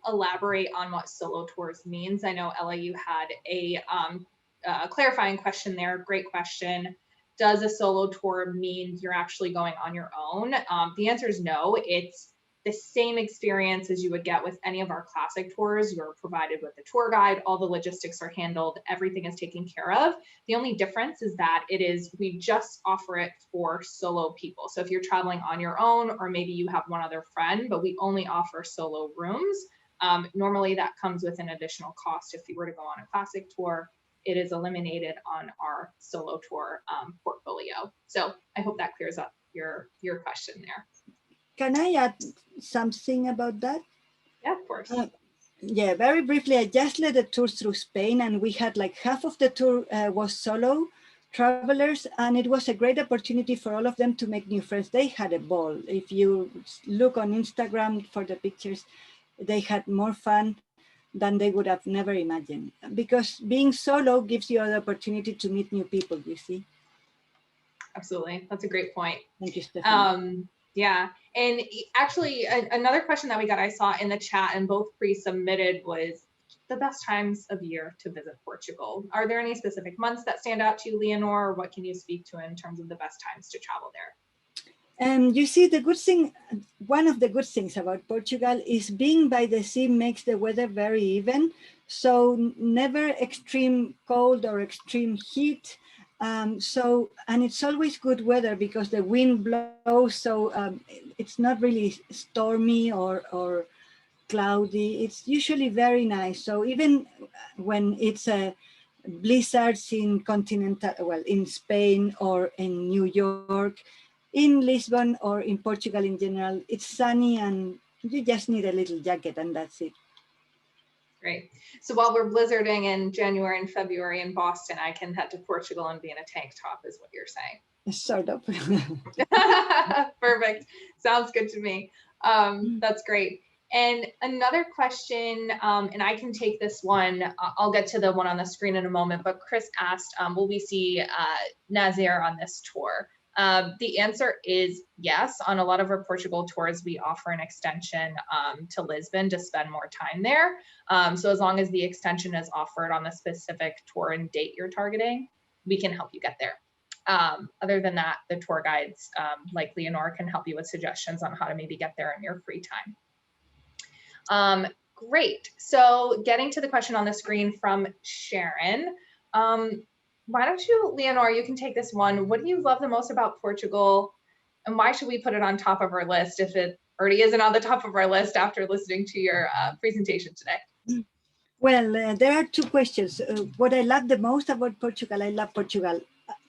elaborate on what solo tours means. I know, Ella, you had a clarifying question there. Great question. Does a solo tour mean you're actually going on your own? The answer is no. It's the same experience as you would get with any of our classic tours. You're provided with a tour guide, all the logistics are handled, everything is taken care of. The only difference is that we just offer it for solo people. So if you're traveling on your own, or maybe you have one other friend, but we only offer solo rooms. Normally that comes with an additional cost. If you were to go on a classic tour, it is eliminated on our solo tour portfolio. So I hope that clears up your question there. Can I add something about that? Yeah, of course. Yeah, very briefly, I just led a tour through Spain, and we had like half of the tour was solo travelers, and it was a great opportunity for all of them to make new friends. They had a ball. If you look on Instagram for the pictures, they had more fun than they would have never imagined, because being solo gives you the opportunity to meet new people, you see. Absolutely. That's a great point. Thank you, Stephanie. Yeah. And actually, another question that we got, I saw in the chat and both pre-submitted, was the best times of year to visit Portugal. Are there any specific months that stand out to you, Leonor? Or what can you speak to in terms of the best times to travel there? You see, the good thing, one of the good things about Portugal is being by the sea makes the weather very even. So never extreme cold or extreme heat. And it's always good weather because the wind blows. So it's not really stormy or cloudy. It's usually very nice. So even when it's blizzards in continental, well, in Spain or in New York, in Lisbon or in Portugal in general, it's sunny and you just need a little jacket and that's it. Great. So while we're blizzarding in January and February in Boston, I can head to Portugal and be in a tank top, is what you're saying. Sort of. Perfect. Sounds good to me. That's great. And another question, and I can take this one. I'll get to the one on the screen in a moment, but Chris asked, will we see Nazir on this tour? The answer is yes. On a lot of our Portugal tours, we offer an extension to Lisbon to spend more time there. So as long as the extension is offered on the specific tour and date you're targeting, we can help you get there. Other than that, the tour guides like Leonor can help you with suggestions on how to maybe get there in your free time. Great. So getting to the question on the screen from Sharon. Why don't you, Leonor, you can take this one. What do you love the most about Portugal? And why should we put it on top of our list if it already isn't on the top of our list after listening to your presentation today? Well, there are two questions. What I love the most about Portugal, I love Portugal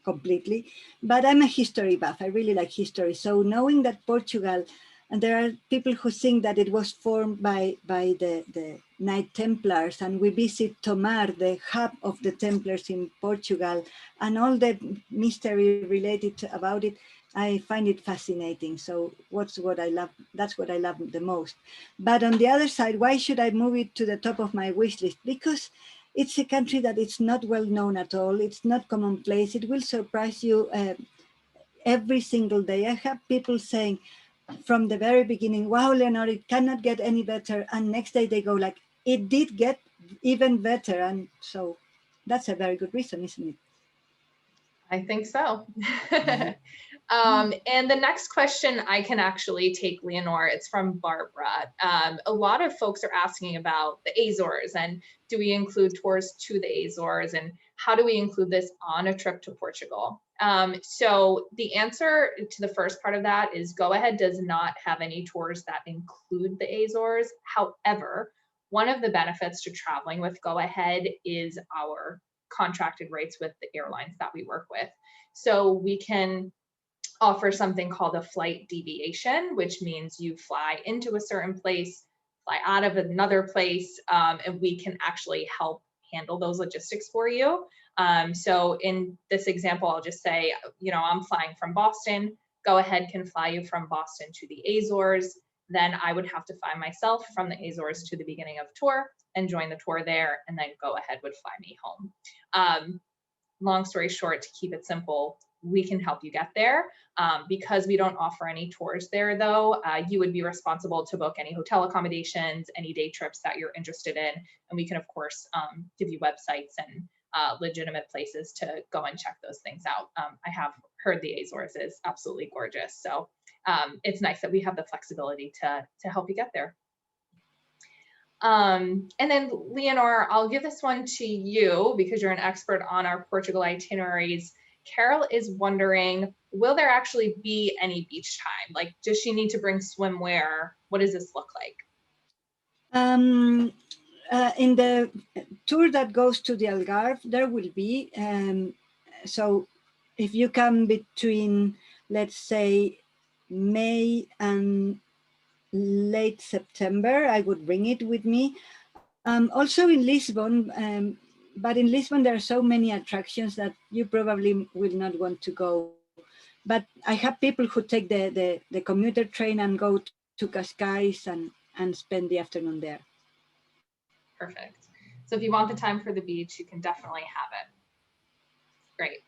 completely, but I'm a history buff. I really like history. So knowing that Portugal, and there are people who think that it was formed by the Knight Templars, and we visit Tomar, the hub of the Templars in Portugal, and all the mystery related about it. I find it fascinating. So that's what I love the most. But on the other side, why should I move it to the top of my wish list? Because it's a country that it's not well known at all. It's not commonplace. It will surprise you every single day. I have people saying from the very beginning, wow, Leonor, it cannot get any better. And next day they go like, it did get even better. And so that's a very good reason, isn't it? I think so. And the next question I can actually take, Leonor. It's from Barbara. A lot of folks are asking about the Azores and do we include tours to the Azores and how do we include this on a trip to Portugal? So the answer to the first part of that is Go Ahead does not have any tours that include the Azores. However, one of the benefits to traveling with Go Ahead is our contracted rates with the airlines that we work with. So we can offer something called a flight deviation, which means you fly into a certain place, fly out of another place, and we can actually help handle those logistics for you. So in this example, I'll just say, I'm flying from Boston. Go Ahead can fly you from Boston to the Azores. Then I would have to fly myself from the Azores to the beginning of tour and join the tour there, and then Go Ahead would fly me home. Long story short, to keep it simple, we can help you get there. Because we don't offer any tours there though, you would be responsible to book any hotel accommodations, any day trips that you're interested in. And we can of course give you websites and legitimate places to go and check those things out. I have heard the Azores is absolutely gorgeous. So it's nice that we have the flexibility to help you get there. And then Leonor, I'll give this one to you because you're an expert on our Portugal itineraries. Carol is wondering, will there actually be any beach time? Like, does she need to bring swimwear? What does this look like? In the tour that goes to the Algarve, there will be. So if you come between, let's say, May and late September, I would bring it with me. Also in Lisbon, but in Lisbon, there are so many attractions that you probably will not want to go. But I have people who take the commuter train and go to Cascais and spend the afternoon there. Perfect. So if you want the time for the beach, you can definitely have it. Great.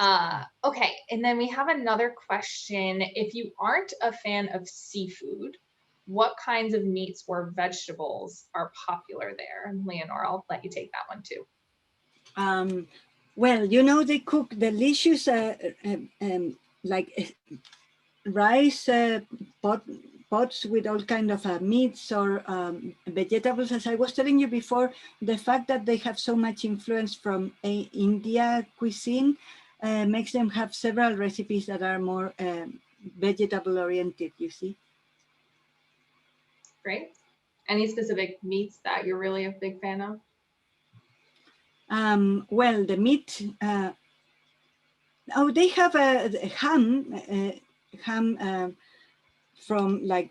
Okay, and then we have another question. If you aren't a fan of seafood, what kinds of meats or vegetables are popular there? And Leonor, I'll let you take that one too. Well, you know, they cook delicious like rice pots with all kind of meats or vegetables. As I was telling you before, the fact that they have so much influence from India cuisine makes them have several recipes that are more vegetable oriented, you see. Great. Any specific meats that you're really a big fan of? Well, the meat, oh, they have a ham from like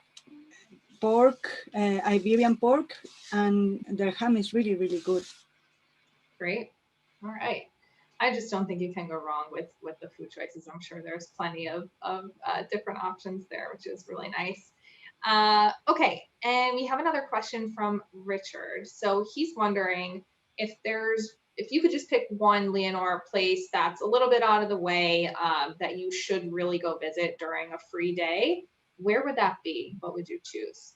pork, Iberian pork, and their ham is really, really good. Great. All right. I just don't think you can go wrong with the food choices. I'm sure there's plenty of different options there, which is really nice. Okay, and we have another question from Richard. So he's wondering if you could just pick one, Leonor, place that's a little bit out of the way that you should really go visit during a free day. Where would that be? What would you choose?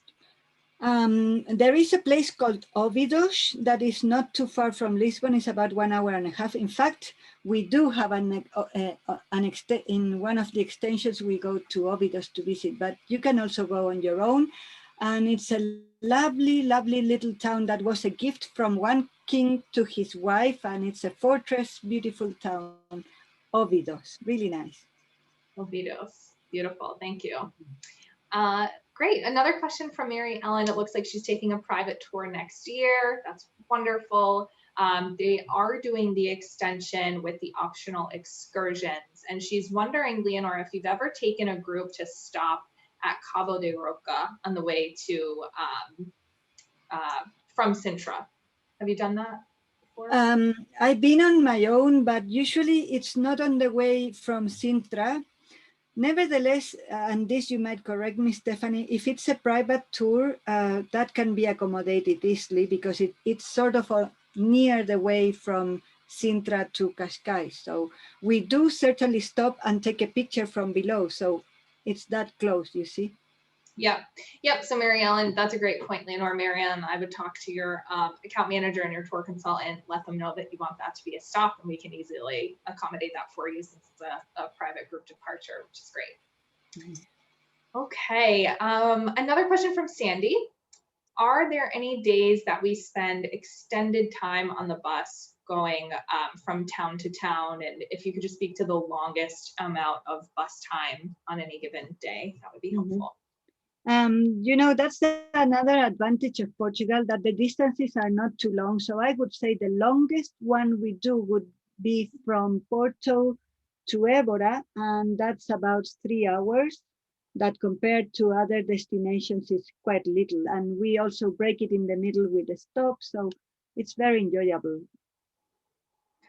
There is a place called Óbidos that is not too far from Lisbon. It's about 1.5 hours. In fact, we do have in one of the extensions, we go to Óbidos to visit, but you can also go on your own. And it's a lovely, lovely little town that was a gift from one king to his wife. And it's a fortress, beautiful town, Óbidos, really nice. Óbidos, beautiful, thank you. Great. Another question from Mary Ellen. It looks like she's taking a private tour next year. That's wonderful. They are doing the extension with the optional excursions. And she's wondering, Leonor, if you've ever taken a group to stop at Cabo de Roca on the way to from Sintra. Have you done that before? I've been on my own, but usually it's not on the way from Sintra. Nevertheless, and this you might correct me, Stephanie, if it's a private tour, that can be accommodated easily because it's sort of near the way from Sintra to Cascais. So we do certainly stop and take a picture from below. So it's that close, you see. Yep. So Mary Ellen, that's a great point, Leonor. Mary Ellen, I would talk to your account manager and your tour consultant, let them know that you want that to be a stop, and we can easily accommodate that for you since it's a private group departure, which is great. Mm-hmm. Okay, another question from Sandy. Are there any days that we spend extended time on the bus going from town to town? And if you could just speak to the longest amount of bus time on any given day, that would be helpful. You know, that's another advantage of Portugal, that the distances are not too long. So I would say the longest one we do would be from Porto to Évora, and that's about 3 hours. That compared to other destinations is quite little. And we also break it in the middle with a stop. So it's very enjoyable.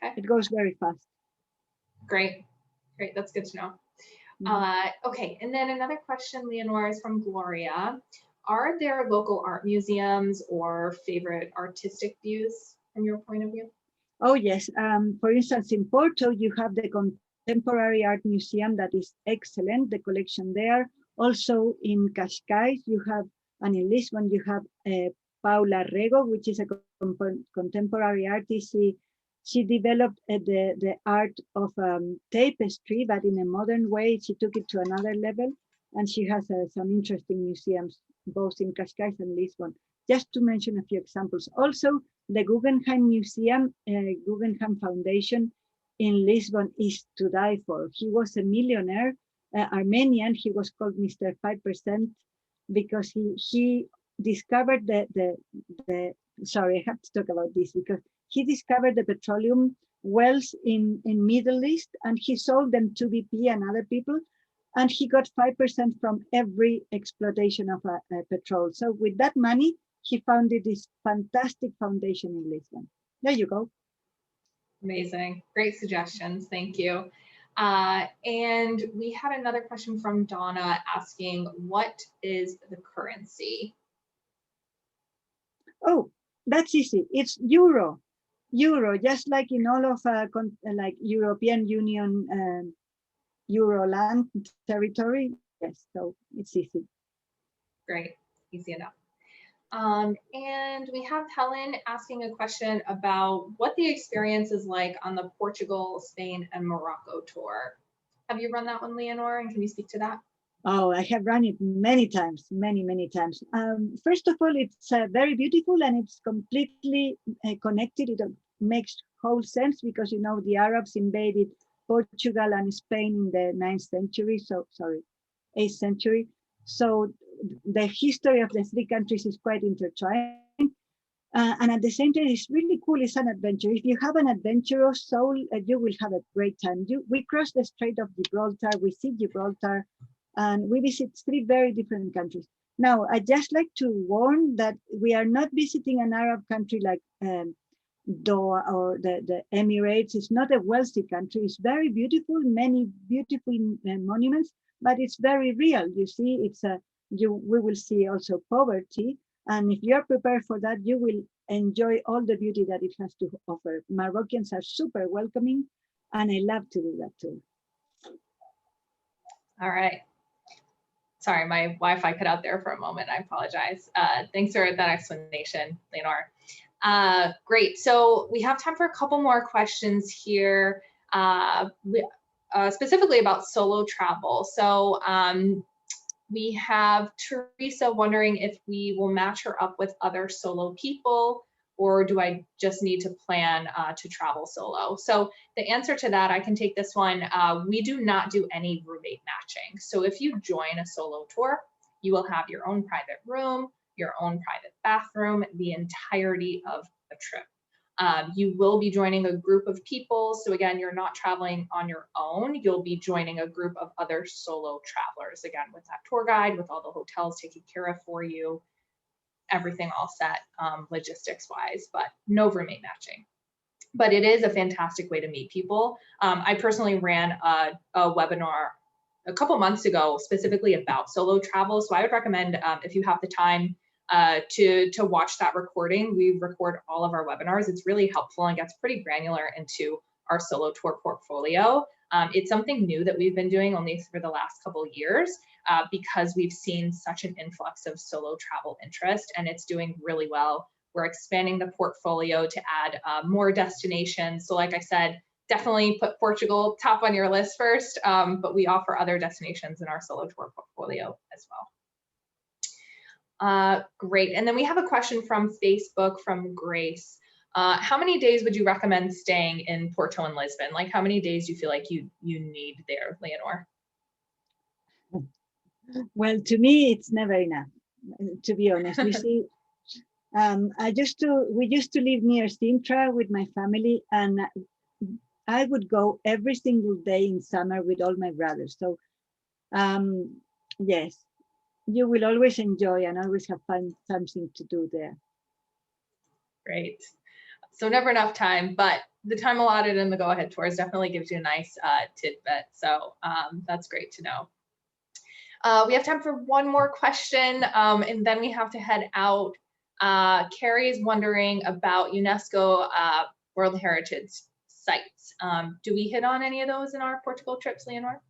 Okay. It goes very fast. Great. That's good to know. Okay, and then another question, Leonor, is from Gloria. Are there local art museums or favorite artistic views from your point of view? Oh, yes. For instance, in Porto, you have the Contemporary Art Museum that is excellent, the collection there. Also in Cascais, you have, and in Lisbon, you have Paula Rego, which is a contemporary artist. She developed the art of tapestry, but in a modern way. She took it to another level, and she has some interesting museums, both in Cascais and Lisbon. Just to mention a few examples. Also, the Guggenheim Museum, Guggenheim Foundation in Lisbon is to die for. He was a millionaire, Armenian. He was called Mr. 5% because he discovered sorry, I have to talk about this because he discovered the petroleum wells in Middle East, and he sold them to BP and other people, and he got 5% from every exploitation of petrol. So with that money, he founded this fantastic foundation in Lisbon. There you go. Amazing. Great suggestions. Thank you. And we had another question from Donna asking, what is the currency? Oh, that's easy. It's euro. Euro, just like in all of like European Union Euroland territory. Yes, so it's easy. Great, easy enough. And we have Helen asking a question about what the experience is like on the Portugal, Spain, and Morocco tour. Have you run that one, Leonor, and can you speak to that? Oh, I have run it many times, many times. First of all, it's very beautiful and it's completely connected. It makes whole sense because, you know, the Arabs invaded Portugal and Spain in the 9th century. So, sorry, 8th century. So the history of the three countries is quite intertwined. And at the same time, it's really cool. It's an adventure. If you have an adventurous soul, you will have a great time. We cross the Strait of Gibraltar, we see Gibraltar, and we visit 3 very different countries. Now, I just like to warn that we are not visiting an Arab country like Doha or the Emirates. It's not a wealthy country. It's very beautiful, many beautiful monuments, but it's very real. You see, we will see also poverty. And if you're prepared for that, you will enjoy all the beauty that it has to offer. Moroccans are super welcoming, and I love to do that too. All right. Sorry, my Wi-Fi cut out there for a moment. I apologize. Thanks for that explanation, Leonor. Great. So we have time for a couple more questions here, specifically about solo travel. So we have Teresa wondering if we will match her up with other solo people, or do I just need to plan to travel solo? So the answer to that, I can take this one. We do not do any roommate matching. So if you join a solo tour, you will have your own private room, your own private bathroom, the entirety of the trip. You will be joining a group of people. So again, you're not traveling on your own. You'll be joining a group of other solo travelers, again, with that tour guide, with all the hotels taken care of for you, everything all set logistics wise, but no roommate matching. But it is a fantastic way to meet people. I personally ran a webinar a couple months ago specifically about solo travel. So I would recommend if you have the time to watch that recording. We record all of our webinars. It's really helpful and gets pretty granular into our solo tour portfolio. It's something new that we've been doing only for the last couple of years because we've seen such an influx of solo travel interest, and it's doing really well. We're expanding the portfolio to add more destinations. So like I said, definitely put Portugal top on your list first, but we offer other destinations in our solo tour portfolio as well. Great, and then we have a question from Facebook from Grace. How many days would you recommend staying in Porto and Lisbon? Like how many days do you feel like you need there, Leonor? Well, to me, it's never enough, to be honest. We see, we used to live near Sintra with my family, and I would go every single day in summer with all my brothers. So yes, you will always enjoy and always have something to do there. Great. So never enough time, but the time allotted in the go-ahead tours definitely gives you a nice tidbit. So that's great to know. We have time for one more question, and then we have to head out. Carrie is wondering about UNESCO World Heritage sites. Do we hit on any of those in our Portugal trips, Leonor?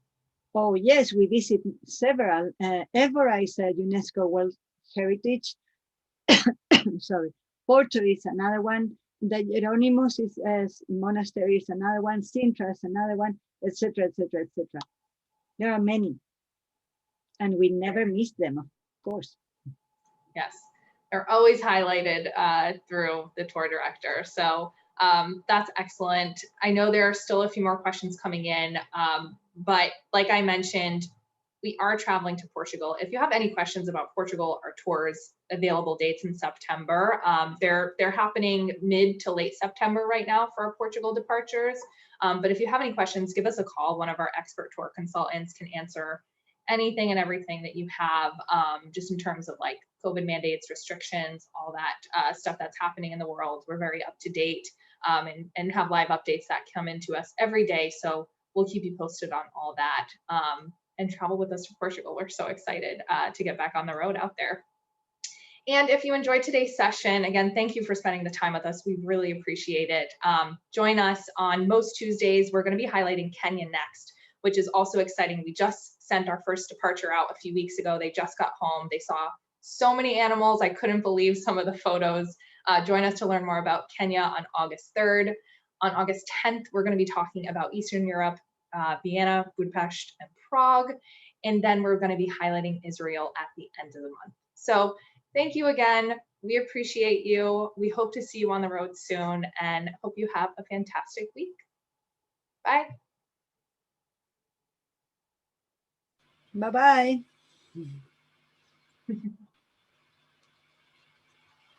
Oh, yes, we visit several. Evora is a UNESCO World Heritage. Sorry. Porto is another one. The Hieronymus is monastery is another one. Sintra is another one, etc., etc., etc. There are many, and we never miss them, of course. Yes, they're always highlighted through the tour director. So that's excellent. I know there are still a few more questions coming in, but like I mentioned, we are traveling to Portugal. If you have any questions about Portugal or tours, available dates in September, they're happening mid to late September right now for our Portugal departures. But if you have any questions, give us a call. One of our expert tour consultants can answer anything and everything that you have, just in terms of like COVID mandates, restrictions, all that stuff that's happening in the world. We're very up to date and have live updates that come into us every day. So we'll keep you posted on all that. And travel with us to Portugal. We're so excited to get back on the road out there. And if you enjoyed today's session, again, thank you for spending the time with us. We really appreciate it. Join us on most Tuesdays. We're going to be highlighting Kenya next, which is also exciting. We just sent our first departure out a few weeks ago. They just got home. They saw so many animals. I couldn't believe some of the photos. Join us to learn more about Kenya on August 3rd. On August 10th, we're going to be talking about Eastern Europe, Vienna, Budapest, and Prague. And then we're going to be highlighting Israel at the end of the month. So thank you again. We appreciate you. We hope to see you on the road soon and hope you have a fantastic week. Bye. Bye-bye.